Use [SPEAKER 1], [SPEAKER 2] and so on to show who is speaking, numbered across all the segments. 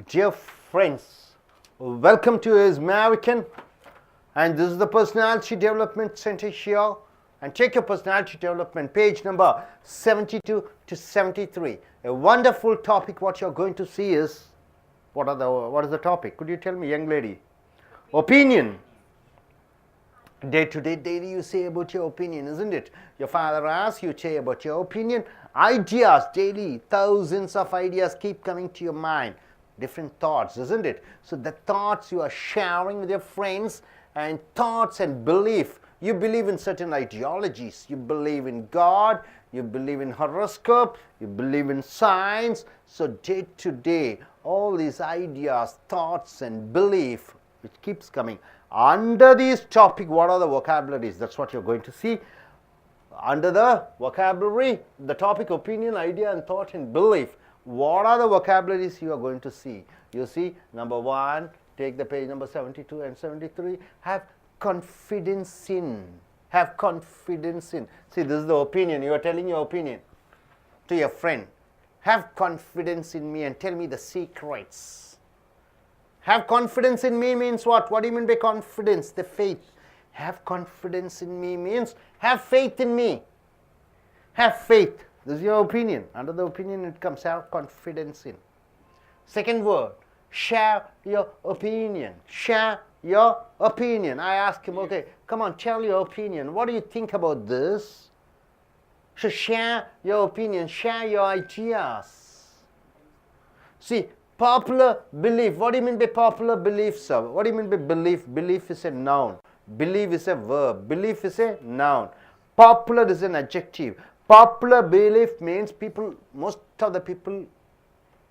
[SPEAKER 1] Dear friends, welcome to his American, and this is the Personality Development Center here. And take your personality development, page number 72 to 73. A wonderful topic. What you're going to see is, what is the topic? Could you tell me, young lady? Opinion. Day to day, daily you say about your opinion, isn't it? Your father asks, you say about your opinion. Ideas, daily, thousands of ideas keep coming to your mind. Different thoughts, isn't it? So the thoughts you are sharing with your friends, and thoughts and belief. You believe in certain ideologies. You believe in God. You believe in horoscope. You believe in science. So day to day, all these ideas, thoughts and belief, which keeps coming. Under these topic, what are the vocabularies? That's what you're going to see. Under the vocabulary, the topic opinion, idea and thought and belief. What are the vocabularies you are going to see? You see, number one, take the page number 72 and 73. Have confidence in. Have confidence in. See, this is the opinion. You are telling your opinion to your friend. Have confidence in me and tell me the secrets. Have confidence in me means what? What do you mean by confidence? The faith. Have confidence in me means have faith in me. Have faith. This is your opinion. Under the opinion it comes have confidence in. Second word, share your opinion. Share your opinion. I ask him, okay, come on, tell your opinion. What do you think about this? So share your opinion, share your ideas. See, popular belief. What do you mean by popular belief, sir? What do you mean by belief? Belief is a noun. Believe is a verb. Belief is a noun. Popular is an adjective. Popular belief means people, most of the people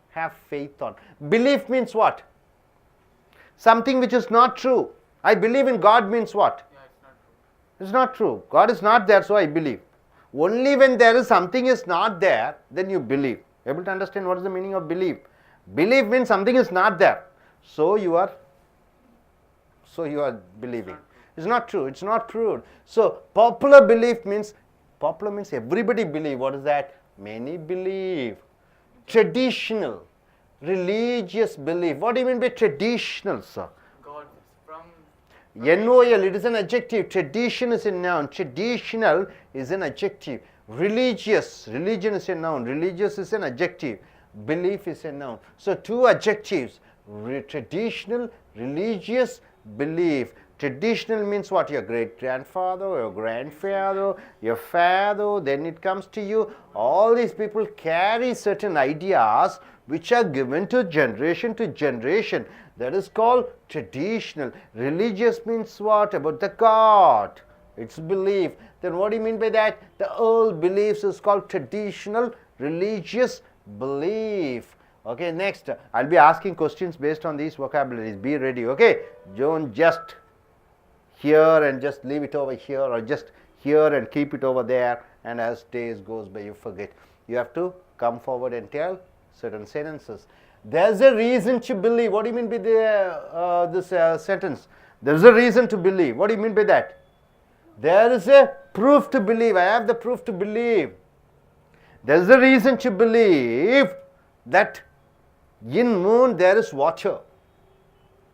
[SPEAKER 1] have faith on. Belief means what? Something which is not true. I believe in God means what?
[SPEAKER 2] Yeah, it's not true.
[SPEAKER 1] It's not true. God is not there, so I believe. Only when there is something is not there, then you believe. Able to understand what is the meaning of belief? Belief means something is not there, so you are believing. It's not true. It's not proved. So popular belief means, popular means everybody believe. What is that? Many believe. Traditional, religious belief. What do you mean by traditional, sir?
[SPEAKER 2] God from
[SPEAKER 1] NOL, it is an adjective. Tradition is a noun. Traditional is an adjective. Religious, religion is a noun. Religious is an adjective. Belief is a noun. So two adjectives. Traditional, religious, belief. Traditional means what? Your great grandfather, your grandfather, your father, then it comes to you. All these people carry certain ideas which are given to generation. That is called traditional. Religious means what? About the God. It's belief. Then what do you mean by that? The old beliefs is called traditional religious belief. Okay, next. I'll be asking questions based on these vocabularies. Be ready, okay? Don't just here and just leave it over here, or just here and keep it over there, and as days goes by you forget. You have to come forward and tell certain sentences. There's a reason to believe. What do you mean by this sentence? There's a reason to believe. What do you mean by that? There is a proof to believe. I have the proof to believe. There's a reason to believe that in moon there is water.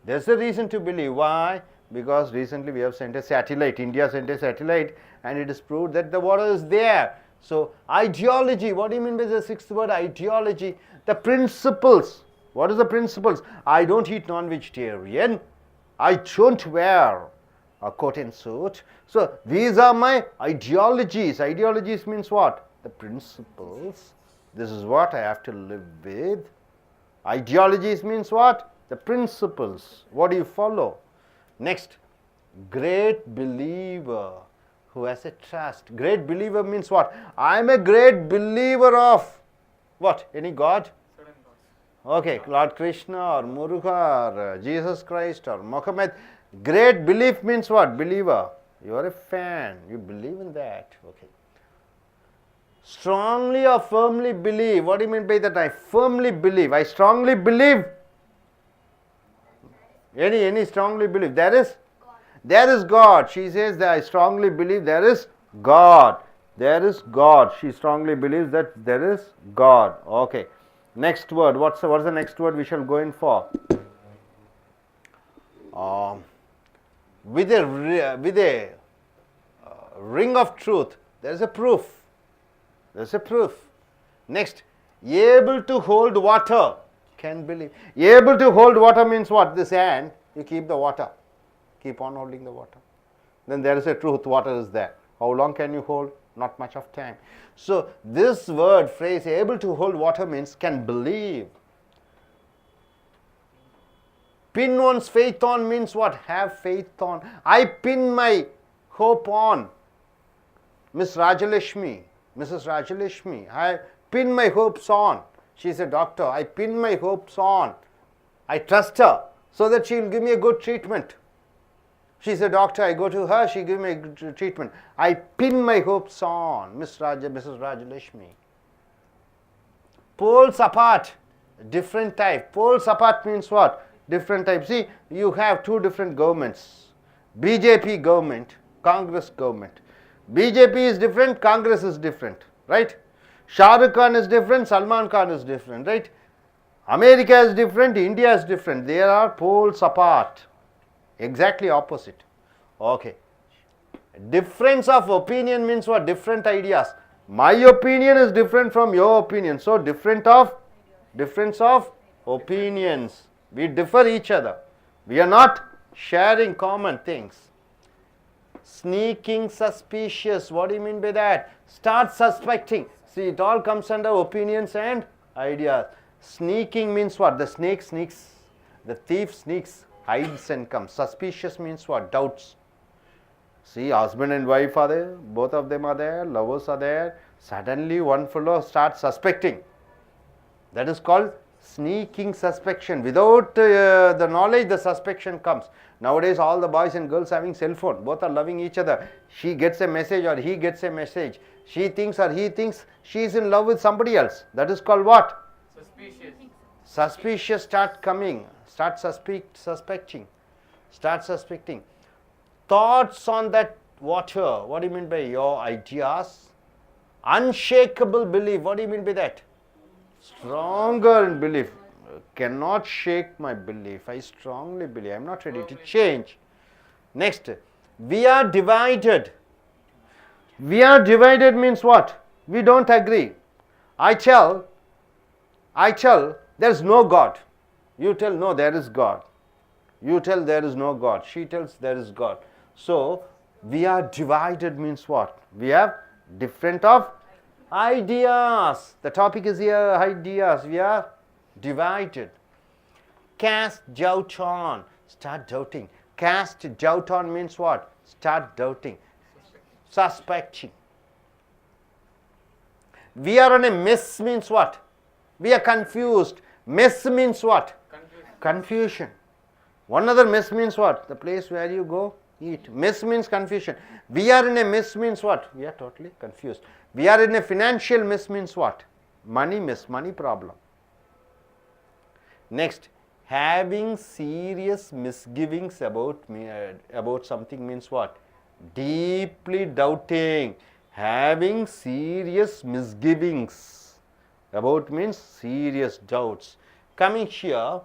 [SPEAKER 1] There's a reason to believe. Why? Because recently we have sent a satellite, India sent a satellite, and it is proved that the water is there. So ideology, what do you mean by the sixth word? Ideology. The principles. What is the principles? I don't eat non-vegetarian. I don't wear a coat and suit. So these are my ideologies. Ideologies means what? The principles. This is what I have to live with. Ideologies means what? The principles. What do you follow? Next, great believer who has a trust. Great believer means what? I am a great believer of what? Any God?
[SPEAKER 2] certain gods.
[SPEAKER 1] Okay, Lord Krishna or Muruga or Jesus Christ or Muhammad. Great belief means what? Believer. You are a fan. You believe in that. Okay. Strongly or firmly believe. What do you mean by that? I firmly believe. I strongly believe. Any strongly believe. There is God. She says that I strongly believe there is God. There is God. She strongly believes that there is God. Okay. Next word. What's the next word we shall go in for? With a ring of truth, there is a proof. There is a proof. Next, able to hold water. Can believe. Able to hold water means what? This hand, you keep the water. Keep on holding the water. Then there is a truth. Water is there. How long can you hold? Not much of time. So this word, phrase, able to hold water means can believe. Pin one's faith on means what? Have faith on. I pin my hope on. Mrs. Rajalashmi, I pin my hopes on. She's a doctor. I pin my hopes on. I trust her so that she will give me a good treatment. She's a doctor. I go to her. She gives me a good treatment. I pin my hopes on Mrs. Rajalashmi. Poles apart, different type. Poles apart means what? Different type. See, you have two different governments. BJP government, Congress government. BJP is different, Congress is different, right? Shah Rukh Khan is different, Salman Khan is different, right? America is different, India is different. There are poles apart. Exactly opposite. Okay. Difference of opinion means what? Different ideas. My opinion is different from your opinion. So difference of opinions. We differ each other. We are not sharing common things. Sneaking suspicious. What do you mean by that? Start suspecting. See, it all comes under opinions and ideas. Sneaking means what? The snake sneaks. The thief sneaks, hides and comes. Suspicious means what? Doubts. See, husband and wife are there. Both of them are there. Lovers are there. Suddenly one fellow starts suspecting. That is called sneaking suspicion. Without the knowledge, the suspicion comes. Nowadays, all the boys and girls having cell phone. Both are loving each other. She gets a message or he gets a message. She thinks or he thinks she is in love with somebody else. That is called what?
[SPEAKER 2] Suspicious.
[SPEAKER 1] Suspicious start coming. Start suspecting. Start suspecting. Thoughts on that water. What do you mean by your ideas? Unshakable belief. What do you mean by that? Stronger in belief. Cannot shake my belief. I strongly believe. I am not ready to change. Next, we are divided. We are divided means what? We don't agree. I tell, there is no God. You tell, no, there is God. You tell, there is no God. She tells, there is God. So, we are divided means what? We have different of ideas. The topic is here, ideas. We are divided. Cast doubt on. Start doubting. Cast doubt on means what? Start doubting. Suspecting. We are on a mess means what? We are confused. Mess means what? Confusion. One other mess means what? The place where you go eat. Mess means confusion. We are in a mess means what? We are totally confused. We are in a financial mess means what? Money mess, money problem. Next, having serious misgivings about something means what? Deeply doubting. Having serious misgivings about means serious doubts. Coming here,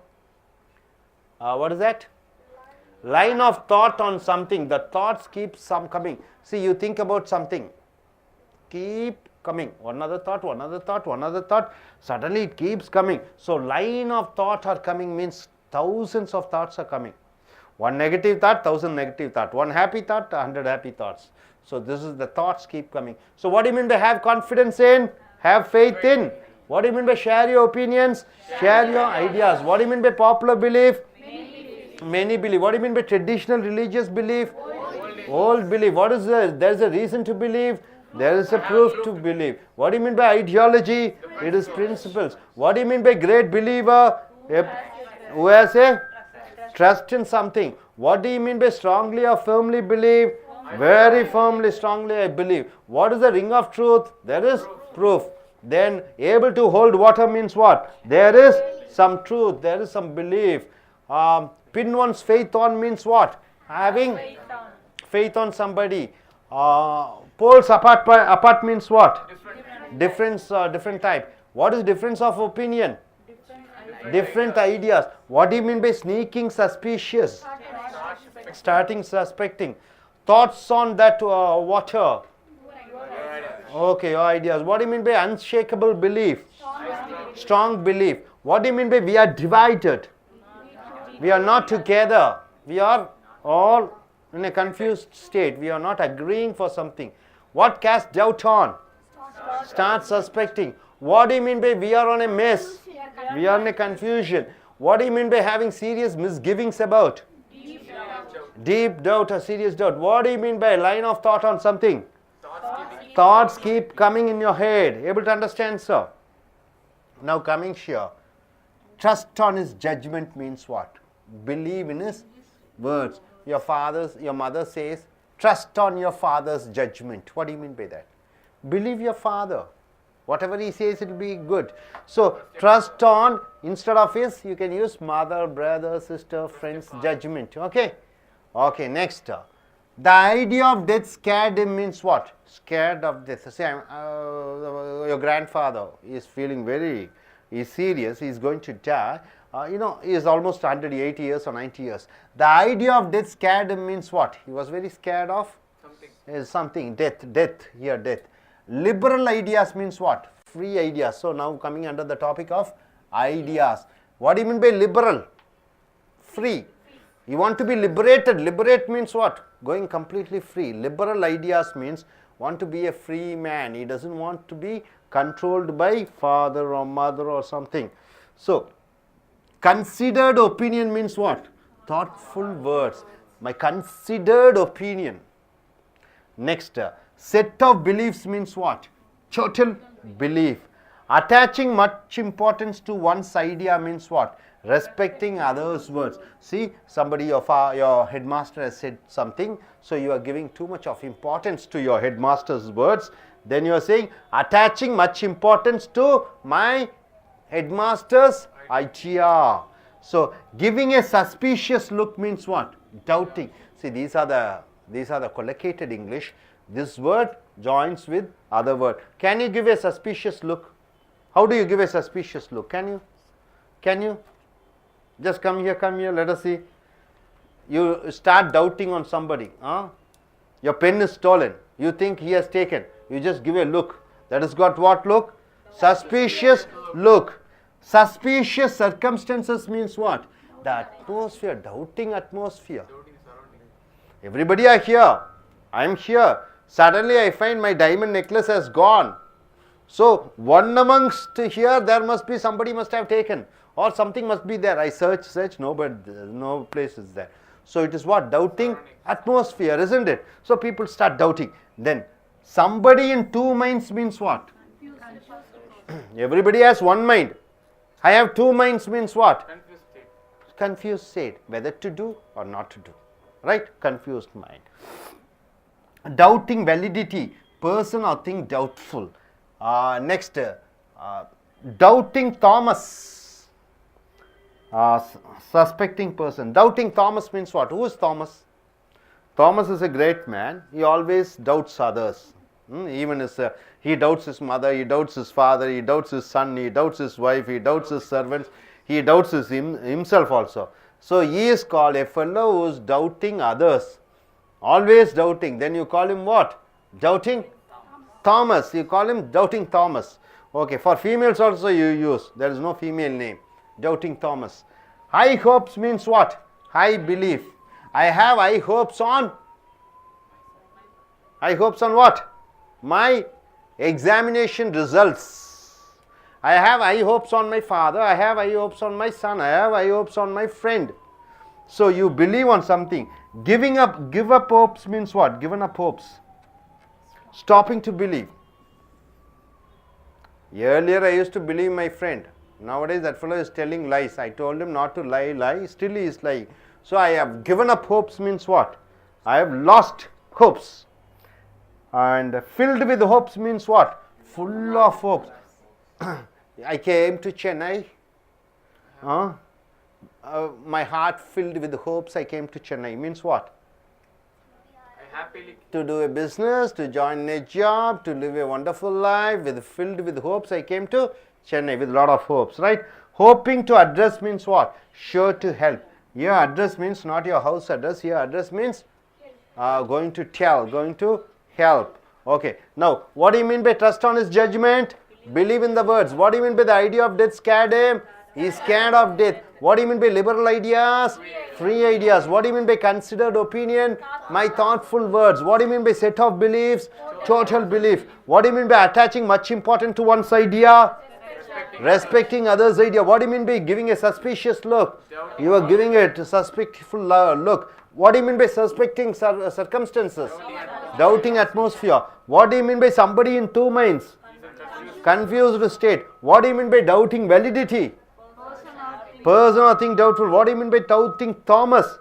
[SPEAKER 1] what is that? Line of thought on something. The thoughts keep coming. See, you think about something. Keep coming. One other thought, one other thought, one other thought. Suddenly it keeps coming. So line of thought are coming means thousands of thoughts are coming. One negative thought, 1,000 negative thought. One happy thought, 100 happy thoughts. So this is the thoughts keep coming. So what do you mean by have confidence in? Have faith in? What do you mean by share your opinions? Share your ideas. What do you mean by popular belief? Many belief. What do you mean by traditional religious belief? Old belief. What is there? There is a reason to believe. There is a proof to believe. What do you mean by ideology? It is principles. What do you mean by great believer? Who has a trust in something. What do you mean by strongly or firmly believe? Very firmly, strongly I believe. What is the ring of truth? There is proof. Then able to hold water means what? There is some truth. There is some belief. Pin one's faith on means what? Having faith on somebody. Poles apart means what? Different type. What is difference of opinion? Different ideas. What do you mean by sneaking suspicious? Starting suspecting. Thoughts on that water. Okay, your ideas. What do you mean by unshakable belief? Strong belief. What do you mean by we are divided? We are not together. We are all in a confused state. We are not agreeing for something. What casts doubt on? Start suspecting. What do you mean by we are on a mess? We are in a confusion. What do you mean by having serious misgivings about? Deep doubt or serious doubt. What do you mean by a line of thought on something? Thoughts keep coming in your head. Able to understand, sir? Now coming here. Trust on his judgment means what? Believe in his words. Your mother says, trust on your father's judgment. What do you mean by that? Believe your father. Whatever he says, it will be good. So, trust on, instead of his, you can use mother, brother, sister, friend's judgment. Okay? Okay, next. The idea of death scared him means what? Scared of death. Say, your grandfather is feeling he's serious, he's going to die. He is almost 180 years or 90 years. The idea of death scared him means what? He was very scared of something. Death. Liberal ideas means what? Free ideas. So now coming under the topic of ideas. What do you mean by liberal? Free. You want to be liberated. Liberate means what? Going completely free. Liberal ideas means want to be a free man. He doesn't want to be controlled by father or mother or something. So, considered opinion means what? Thoughtful words. My considered opinion. Next, set of beliefs means what? Total belief. Attaching much importance to one's idea means what? Respecting others' words. See, somebody, your headmaster has said something, so you are giving too much of importance to your headmaster's words. Then you are saying, attaching much importance to my headmaster's idea. So, giving a suspicious look means what? Doubting. See, these are the collocated English. This word joins with other word. Can you give a suspicious look? How do you give a suspicious look? Can you? Just come here, let us see. You start doubting on somebody. Your pen is stolen. You think he has taken. You just give a look. That has got what look? Suspicious look. Suspicious circumstances means what? The atmosphere, doubting atmosphere. Everybody are here. I am here. Suddenly I find my diamond necklace has gone. So one amongst here, there must be somebody must have taken. Or something must be there. I search, no, but no place is there. So it is what? Doubting atmosphere, isn't it? So people start doubting. Then somebody in two minds means what? Everybody has one mind. I have two minds means what? Confused state. Whether to do or not to do. Right? Confused mind. Doubting validity. Person or thing doubtful. Next. Doubting Thomas. Suspecting person. Doubting Thomas means what? Who is Thomas? Thomas is a great man. He always doubts others. Even he doubts his mother, he doubts his father, he doubts his son, he doubts his wife, he doubts his servants, he doubts himself also. So he is called a fellow who is doubting others. Always doubting. Then you call him what? Doubting Thomas. You call him Doubting Thomas. Okay, for females also you use. There is no female name. Doubting Thomas. High hopes means what? High belief. I have high hopes on. High hopes on what? My examination results. I have high hopes on my father. I have high hopes on my son. I have high hopes on my friend. So you believe on something. Give up hopes means what? Given up hopes. Stopping to believe. Earlier I used to believe my friend. Nowadays that fellow is telling lies. I told him not to lie, still he is lying. So I have given up hopes means what? I have lost hopes. And filled with hopes means what? Full of hopes. I came to Chennai. My heart filled with hopes. I came to Chennai. Means what? To do a business, to join a job, to live a wonderful life. Filled with hopes, I came to Chennai with a lot of hopes, right? Hoping to address means what? Sure to help. Your address means not your house address. Your address means going to tell, going to help. Okay. Now, what do you mean by trust on his judgment? Believe in the words. What do you mean by the idea of death scared him? He is scared of death. What do you mean by liberal ideas? Free ideas. What do you mean by considered opinion? My thoughtful words. What do you mean by set of beliefs? Total belief. What do you mean by attaching much importance to one's idea? Respecting others' idea. What do you mean by giving a suspicious look? You are giving it a suspectful look. What do you mean by suspecting circumstances? Doubting atmosphere. What do you mean by somebody in two minds? Confused state. What do you mean by doubting validity? Person or thing doubtful. What do you mean by doubting Thomas?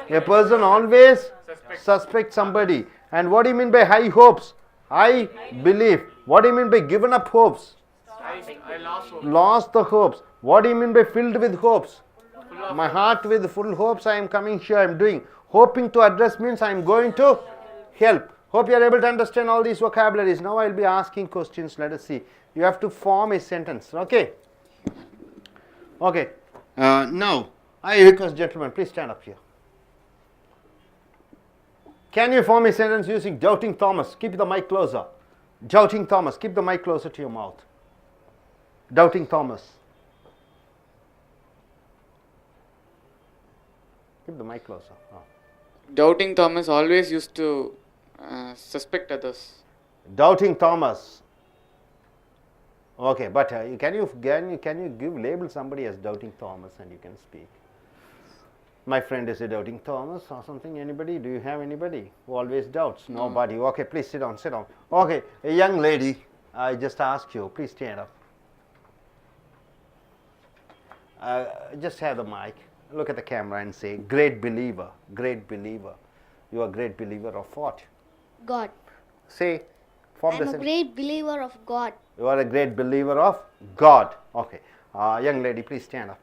[SPEAKER 1] A person always suspects somebody. And what do you mean by high hopes? I believe. What do you mean by given up hopes?
[SPEAKER 2] I lost hope.
[SPEAKER 1] Lost the hopes. What do you mean by filled with hopes? My heart with full hopes. I am coming here. I am doing. Hoping to address means I am going to help. Hope you are able to understand all these vocabularies. Now I will be asking questions. Let us see. You have to form a sentence. Okay. Okay. Now, I request gentlemen, please stand up here. Can you form a sentence using doubting Thomas? Keep the mic closer. Doubting Thomas. Keep the mic closer to your mouth. Doubting Thomas. Keep the mic closer. Oh.
[SPEAKER 3] Doubting Thomas always used to suspect others.
[SPEAKER 1] Doubting Thomas. Okay, but can you give label somebody as doubting Thomas and you can speak? My friend is a doubting Thomas or something. Anybody? Do you have anybody who always doubts?
[SPEAKER 3] No.
[SPEAKER 1] Nobody. Okay, please sit down. Sit down. Okay, a young lady. I just ask you. Please stand up. Just have the mic. Look at the camera and say, great believer. Great believer. You are a great believer of what?
[SPEAKER 4] God.
[SPEAKER 1] Say. Form
[SPEAKER 4] I'm
[SPEAKER 1] the
[SPEAKER 4] a
[SPEAKER 1] sentence.
[SPEAKER 4] great believer of God.
[SPEAKER 1] You are a great believer of God. Okay. Young lady, please stand up.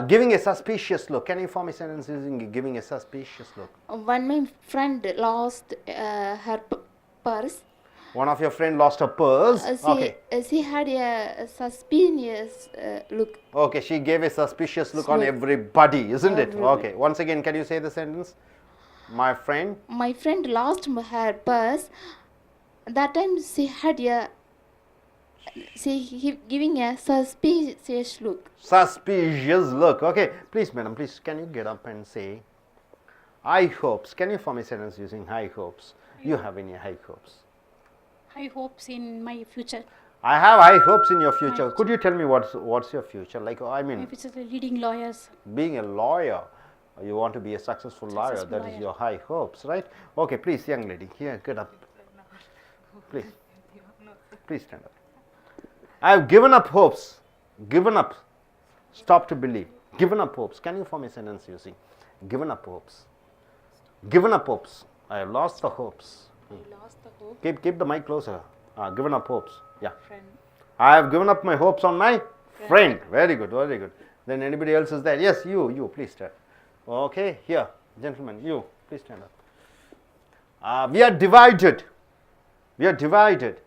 [SPEAKER 1] Giving a suspicious look. Can you form a sentence using giving a suspicious look?
[SPEAKER 5] When my friend lost her purse,
[SPEAKER 1] One of your friend lost her purse.
[SPEAKER 5] she had a suspicious look.
[SPEAKER 1] Okay, she gave a suspicious look on everybody, isn't it?
[SPEAKER 5] Everybody.
[SPEAKER 1] Okay. Once again, can you say the sentence? My friend.
[SPEAKER 5] My friend lost her purse. That time she had giving a suspicious look.
[SPEAKER 1] Suspicious look. Okay. Please, madam, please, can you get up and say high hopes? Can you form a sentence using high hopes? You have any high hopes?
[SPEAKER 6] High hopes in my future.
[SPEAKER 1] I have high hopes in your future. Could you tell me what's your future? Like, I
[SPEAKER 6] My
[SPEAKER 1] mean,
[SPEAKER 6] future is leading lawyers.
[SPEAKER 1] being a lawyer. You want to be a successful lawyer.
[SPEAKER 6] Successful
[SPEAKER 1] That is
[SPEAKER 6] lawyer.
[SPEAKER 1] your high hopes, right? Okay, please, young lady, here, get up. Please. Please stand up. I have given up hopes. Given up. Stop to believe. Given up hopes. Can you form a sentence using given up hopes? Given up hopes. I have lost the hopes.
[SPEAKER 6] I lost the hope.
[SPEAKER 1] Keep the mic closer. Given up hopes. Yeah.
[SPEAKER 6] Friend.
[SPEAKER 1] I have given up my hopes on my friend. Very good, very good. Then anybody else is there? Yes, you, please stand. Okay, here, gentlemen, you, please stand up. We are divided. We are divided.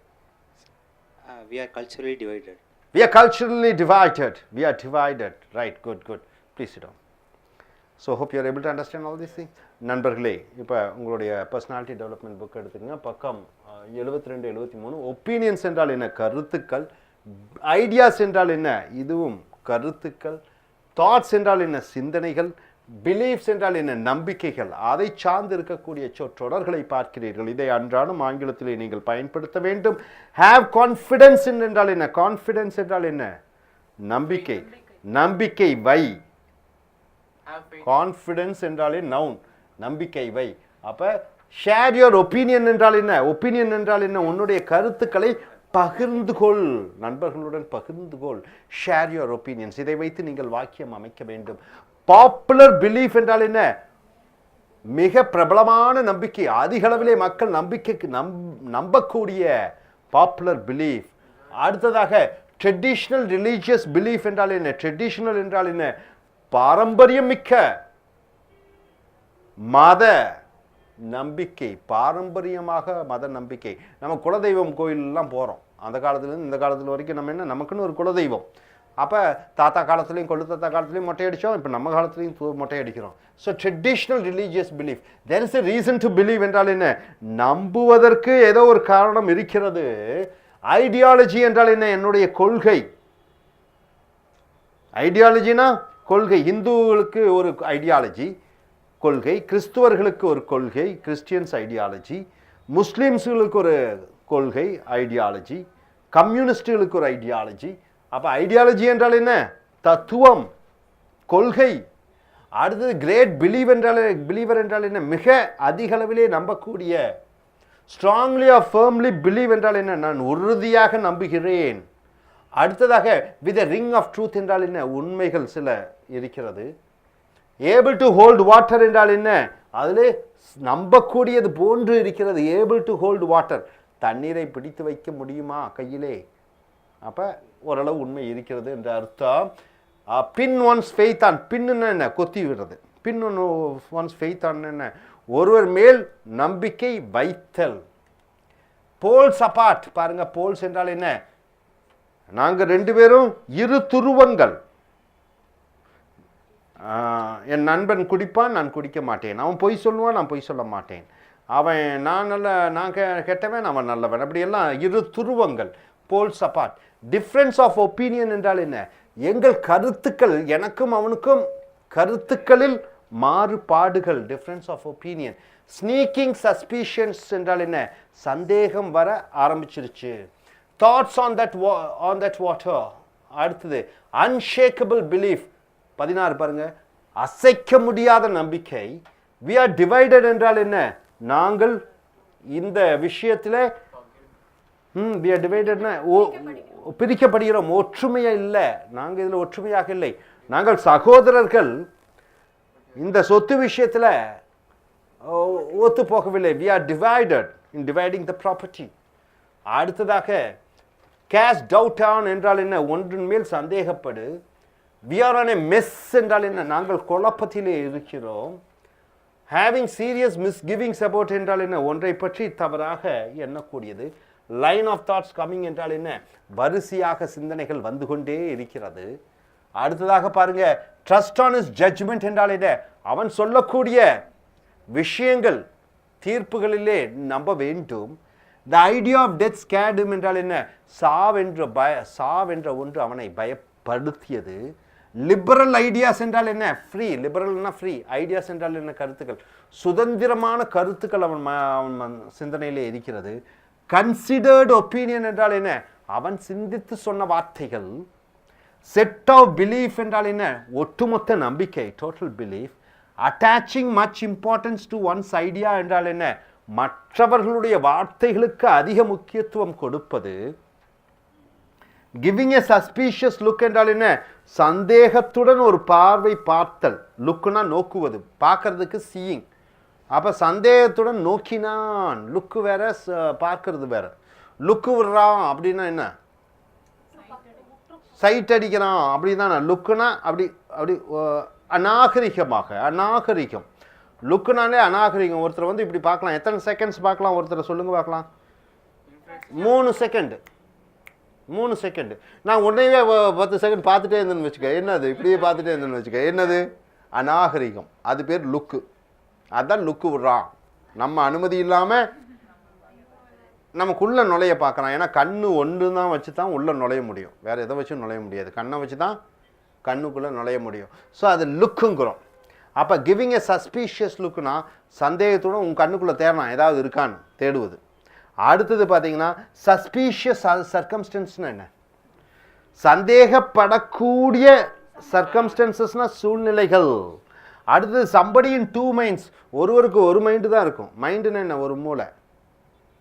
[SPEAKER 7] We are culturally divided.
[SPEAKER 1] We are culturally divided. We are divided. Right, good, good. Please sit down. So, hope you are able to understand all these things. நண்பர்களே, இப்போ உங்களுடைய personality development book எடுத்துக்கங்க. பக்கம் 72 73 opinions என்றால் என்ன? கருத்துக்கள். Ideas என்றால் என்ன? இதுவும் கருத்துக்கள். தாட்ஸ் என்றால் என்ன? சிந்தனைகள். பிலீஃப்ஸ் என்றால் என்ன? நம்பிக்கைகள். அதை சார்ந்து இருக்கக்கூடிய சொற்றொடர்களை பார்க்கிறீர்கள். இதை அன்றாடம் ஆங்கிலத்திலே நீங்கள் பயன்படுத்த வேண்டும். ஹேவ் கான்ஃபிடன்ஸ் என்றால் என்ன? கான்ஃபிடன்ஸ் என்றால் என்ன? நம்பிக்கை. நம்பிக்கை வை. கான்ஃபிடன்ஸ் என்றாலே நவுன். நம்பிக்கை வை. அப்ப ஷேர் யுவர் ஒப்பீனியன் என்றால் என்ன? ஒப்பீனியன் என்றால் என்ன? உன்னுடைய கருத்துக்களை பகிர்ந்து கொள். நண்பர்களுடன் பகிர்ந்து கொள். Share your opinions. இதை வைத்து நீங்கள் வாக்கியம் அமைக்க வேண்டும். பாப்புலர் பிலீஃப் என்றால் என்ன? மிக பிரபலமான நம்பிக்கை. அதிக அளவிலே மக்கள் நம்பிக்கைக்கு நம்பக்கூடிய பாப்புலர் பிலீஃப். அடுத்ததாக ட்ரெடிஷனல் ரிலீஜியஸ் பிலீஃப் என்றால் என்ன? ட்ரெடிஷனல் என்றால் என்ன? பாரம்பரியம் மிக்க மத நம்பிக்கை, பாரம்பரியமாக மத நம்பிக்கை. நம்ம குலதெய்வம் கோயிலெலாம் போகிறோம். அந்த காலத்துலேருந்து இந்த காலத்தில் வரைக்கும் நம்ம என்ன, நமக்குன்னு ஒரு குலதெய்வம். அப்போ தாத்தா காலத்துலேயும் கொள்ளு தாத்தா காலத்துலேயும் மொட்டை அடித்தோம், இப்போ நம்ம காலத்துலேயும் மொட்டை அடிக்கிறோம். So traditional religious belief, there is a reason to believe என்றால் என்ன, நம்புவதற்கு ஏதோ ஒரு காரணம் இருக்கிறது. ஐடியாலஜி என்றால் என்ன, என்னுடைய கொள்கை. ஐடியாலஜினா கொள்கை. இந்துக்களுக்கு ஒரு ஐடியாலஜி கொள்கை, கிறிஸ்துவர்களுக்கு ஒரு கொள்கை கிறிஸ்டியன்ஸ் ஐடியாலஜி, முஸ்லீம்ஸுகளுக்கு ஒரு கொள்கை ஐடியாலஜி, கம்யூனிஸ்டுகளுக்கு ஒரு ஐடியாலஜி. அப்போ ஐடியாலஜி என்றால் என்ன, தத்துவம், கொள்கை. அடுத்தது கிரேட் பிலீவர் என்றால் என்ன, மிக அதிக அளவிலே நம்பக்கூடிய. ஸ்ட்ராங்லி ஆர் ஃபர்ம்லி பிலீவ் என்றால் என்ன, நான் உறுதியாக நம்புகிறேன். அடுத்ததாக வித் ரிங் ஆஃப் ட்ரூத் என்றால் என்ன, உண்மைகள் சில இருக்கிறது. ஏபிள் டு ஹோல்டு வாட்டர் என்றால் என்ன, அதில் நம்பக்கூடியது போன்று இருக்கிறது. ஏபிள் டு ஹோல்டு வாட்டர், தண்ணீரை பிடித்து வைக்க முடியுமா கையிலே, அப்போ ஓரளவு உண்மை இருக்கிறது என்ற அர்த்தம். பின் ஒன்ஸ் ஃபெய்த் ஆன், பின்னு என்ன, கொத்தி விடுறது. பின் ஒன்ஸ் ஃபெய்த் ஆன் என்ன, ஒருவர் மேல் நம்பிக்கை வைத்தல். போல்ஸ் அபார்ட், பாருங்க, போல்ஸ் என்றால் என்ன, நாங்கள் ரெண்டு பேரும் இரு துருவங்கள். என் நண்பன் குடிப்பான், நான் குடிக்க மாட்டேன். அவன் பொய் சொல்லுவான், நான் பொய் சொல்ல மாட்டேன். அவன் நான் கெட்டவன், அவன் நல்லவன். அப்படியெல்லாம் இரு துருவங்கள். Poles apart. Difference of opinion என்றால் என்ன, எங்கள் கருத்துக்கள், எனக்கும் அவனுக்கும் கருத்துக்களில் மாறுபாடுகள். Difference of opinion. Sneaking suspicions என்றால் என்ன, சந்தேகம் வர ஆரம்பிச்சிருச்சு. That's on that water. அடுத்தது அன்ஷேக்கபிள் பிலீஃப். 16 பாருங்க, அசைக்க முடியாத நம்பிக்கை. we are divided என்றால் என்ன, நாங்கள் இந்த விஷயத்தில் we are divided, பிரிக்கப்படுகிறோம், ஒற்றுமையா இல்லை. நாங்கள் இதில் ஒற்றுமையாக இல்லை, நாங்கள் சகோதரர்கள். இந்த சொத்து விஷயத்தில் ஒத்து போகவில்லை. we are divided in dividing the property. அடுத்ததாக cast doubt on என்றால் என்ன, ஒன்றின் மேல் சந்தேகப்படு. we are on a mess என்றால் என்ன, நாங்கள் குழப்பத்திலே இருக்கிறோம். having serious misgivings about என்றால் என்ன, ஒன்றை பற்றி தவறாக எண்ணக்கூடியது. லைன் ஆஃப் தாட்ஸ் கமிங் என்றால் என்ன, வரிசையாக சிந்தனைகள் வந்து கொண்டே இருக்கிறது. அடுத்ததாக பாருங்க, ட்ரஸ்ட் ஆன் இஸ் ஜட்ஜ்மெண்ட் என்றால் என்ன, அவன் சொல்லக்கூடிய விஷயங்கள், தீர்ப்புகளிலே நம்ப வேண்டும். The idea of death scared him என்றால் என்ன, சாவென்ற ஒன்று அவனை பயப்படுத்தியது. லிபரல் ஐடியாஸ் என்றால் என்ன, ஃப்ரீ. லிபரல்னா ஃப்ரீ, ஐடியாஸ் என்றால் என்ன, கருத்துக்கள், சுதந்திரமான கருத்துக்கள் அவன் சிந்தனையிலே இருக்கிறது. கன்சிடர்டு ஒப்பீனியன் என்றால் என்ன, அவன் சிந்தித்து சொன்ன வார்த்தைகள். செட் ஆஃப் பிலீஃப் என்றால் என்ன, ஒட்டுமொத்த நம்பிக்கை, total belief. Attaching much importance to once idea என்றால் என்ன, மற்றவர்களுடைய வார்த்தைகளுக்கு அதிக முக்கியத்துவம் கொடுப்பது. கிவிங் எ சஸ்பீஷியஸ் லுக் என்றால் என்ன, சந்தேகத்துடன் ஒரு பார்வை பார்த்தல். லுக்குனா நோக்குவது, பார்க்கறதுக்கு சீயிங். அப்போ சந்தேகத்துடன் நோக்கினான். லுக்கு வேற, பார்க்கறது வேற. லுக்கு விடுறான் அப்படின்னா என்ன, சைட் அடிக்கிறான் அப்படின்னா. லுக்குனா அப்படி அப்படி அநாகரிகமாக, அநாகரிகம். லுக்குனாலே அநாகரிகம். ஒருத்தர் வந்து இப்படி பார்க்கலாம், எத்தனை செகண்ட்ஸ் பார்க்கலாம் ஒருத்தர் சொல்லுங்க பார்க்கலாம்? 3 செகண்டு. 3 செகண்டு. நான் உடனே 10 செகண்ட் பார்த்துட்டே இருந்தேன்னு வச்சுக்க, என்னது இப்படியே பார்த்துட்டே இருந்தேன்னு வச்சுக்க, என்னது அநாகரிகம். அது பேர் லுக்கு. அதுதான் லுக்கு விடுறான். நம்ம அனுமதி இல்லாமல் நமக்குள்ளே நுழைய பார்க்குறான். ஏன்னா கண்ணு ஒன்று தான் வச்சு தான் உள்ளே நுழைய முடியும், வேறு எதை வச்சும் நுழைய முடியாது. கண்ணை வச்சு தான் கண்ணுக்குள்ளே நுழைய முடியும். ஸோ அது லுக்குங்கிறோம். அப்போ கிவிங் எ சஸ்பீஷியஸ் லுக்குனா சந்தேகத்துடன் உங்கள் கண்ணுக்குள்ளே தேடலாம், ஏதாவது இருக்கான்னு தேடுவது. அடுத்தது பார்த்தீங்கன்னா சஸ்பீஷியஸ் சர்க்கம்ஸ்டன்ஸ்னால் என்ன, சந்தேகப்படக்கூடிய சர்க்கம்ஸ்டன்சஸ்னால் சூழ்நிலைகள். அடுத்தது சம்படி இன் 2 minds, ஒருவருக்கு ஒரு மைண்டு தான் இருக்கும். மைண்டுன்னு என்ன, ஒரு மூளை,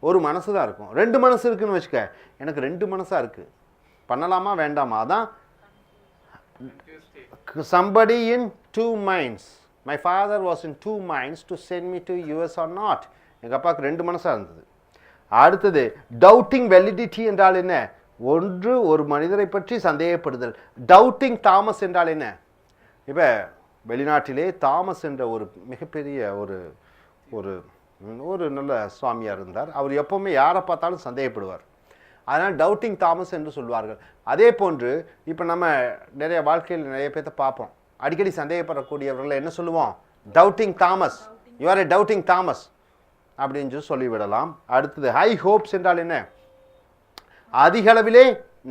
[SPEAKER 1] ஒரு மனசு தான் இருக்கும். 2 மனசு இருக்குன்னு வச்சுக்க, எனக்கு 2 மனசாக இருக்குது, பண்ணலாமா வேண்டாமா. அதான் somebody in 2 minds. My father was in 2 minds to send me to US or not. எங்கள் அப்பாவுக்கு 2 மனசாக இருந்தது. அடுத்தது டவுட்டிங் வெலிடிட்டி என்றால் என்ன, ஒரு மனிதரை பற்றி சந்தேகப்படுதல். டவுட்டிங் தாமஸ் என்றால் என்ன, இப்போ வெளிநாட்டிலே தாமஸ் என்ற ஒரு மிகப்பெரிய ஒரு ஒரு நல்ல சுவாமியார் இருந்தார். அவர் எப்போவுமே யாரை பார்த்தாலும் சந்தேகப்படுவார். அதனால் டவுட்டிங் தாமஸ் என்று சொல்வார்கள். அதே போன்று இப்போ நம்ம நிறைய வாழ்க்கையில் நிறைய பேர்த்த பார்ப்போம். அடிக்கடி சந்தேகப்படக்கூடியவர்களை என்ன சொல்லுவோம்? Doubting Thomas. You R A doubting Thomas அப்படின்னு சொல்லிவிடலாம். அடுத்தது ஹை ஹோப்ஸ் என்றால் என்ன? அதிகளவிலே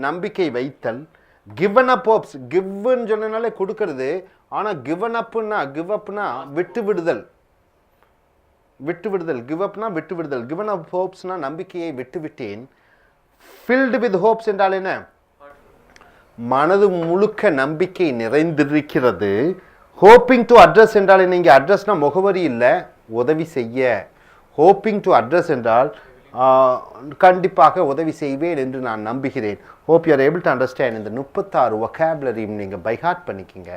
[SPEAKER 1] நம்பிக்கை வைத்தல். Given up hopes. கிவ்ன்னு சொன்னனாலே கொடுக்கறது. ஆனால் கிவன் அப்னா விட்டு விடுதல். கிவ் அப்னா விட்டு விடுதல். கிவன் அப் ஹோப்ஸ்னா நம்பிக்கையை விட்டு விட்டேன். ஃபில்டு வித் ஹோப்ஸ் என்றால் என்ன? மனது முழுக்க நம்பிக்கை நிறைந்திருக்கிறது. ஹோப்பிங் டு அட்ரஸ் என்றால் என்ன? இங்கே அட்ரஸ்னா முகவரி இல்லை, உதவி செய்ய. ஹோப்பிங் டு அட்ரஸ் என்றால் கண்டிப்பாக உதவி செய்வேன் என்று நான் நம்புகிறேன். Hope you are able to understand. இந்த 36 வொக்காபுலரியும் நீங்கள் பைஹார்ட் பண்ணிக்கிங்க.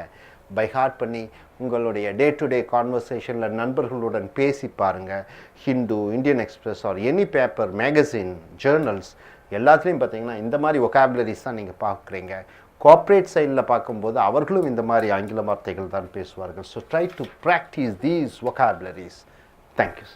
[SPEAKER 1] பைஹார்ட் பண்ணி உங்களுடைய டே டு டே கான்வர்சேஷனில் நண்பர்களுடன் பேசி பாருங்கள். Hindu, Indian express or any paper, magazine, journals எல்லாத்துலேயும் பார்த்தீங்கன்னா இந்த மாதிரி வொக்காபுலரிஸ் தான் நீங்கள் பார்க்குறீங்க. கார்ப்பரேட் சைடில் பார்க்கும்போது அவர்களும் இந்த மாதிரி ஆங்கில வார்த்தைகள் தான் பேசுவார்கள். So try to practice these vocabularies. Thank you.